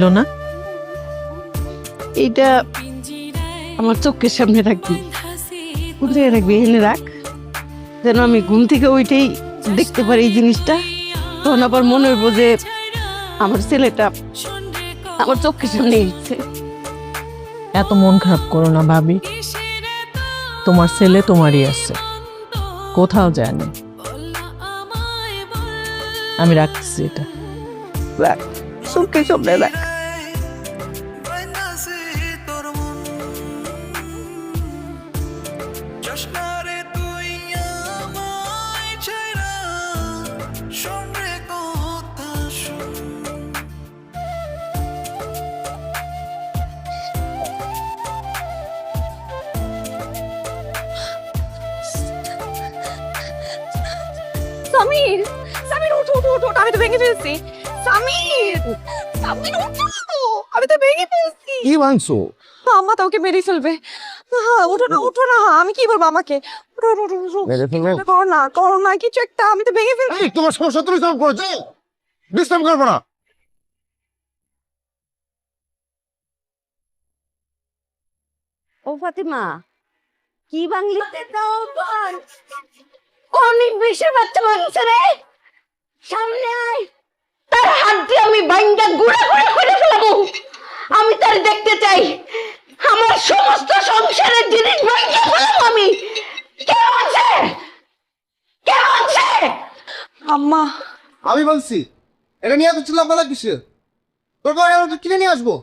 ছিল না? এইটা আমার চোখের সামনে রাখবি, কোথায় রাখবি? এনে রাখ, যেন আমি ঘুম থেকে ওইটাই দেখতে পারি এই জিনিসটা। তখন আবার মনে হইব যে আমার ছেলেটা আমার চোখের সামনে এসেছে। এত মন খারাপ করো না ভাবি, তোমার ছেলে তোমারই আছে, কোথাও যায়নি। আমি রাখতেছি এটা। রাখ, চোখের সামনে রাখ। সামির, সামির উঠো উঠো উঠো, আমি তো ভেঙে ফেলছি। সামির, সামির উঠো, আমি তো ভেঙে ফেলছি। কি ভাঙছো? আম্মা তো ওকে মেরে ফেলবে। উঠো না উঠো না, আমি কি বলবো আমাকে? উঠো উঠো উঠো উঠো। মেরে ফেলবে? করো না কিছু একটা, আমি তো ভেঙে ফেলছি। এই তোমার সমস্যা তুমি সলভ করেছো, ডিস্টার্ব করবো না। ও ফাতিমা, কি বাংলি? অনেক বেশি বাচ্চা মানুষ রে, সামনে আয়, তার হাত দিয়ে আমি বাইঙ্গা গুড়া গুড়া করে ফেলাবো। আমি তার দেখতে চাই, আমার সমস্ত সংসারের জিনিস বাইঙ্গা ফেলাবো আমি। কে আছে? কে আছে? আম্মা, আমি বলছি এটা নিয়ে এত চিল্লাপালা কিসের? তোর কিনে নিয়ে আসবো।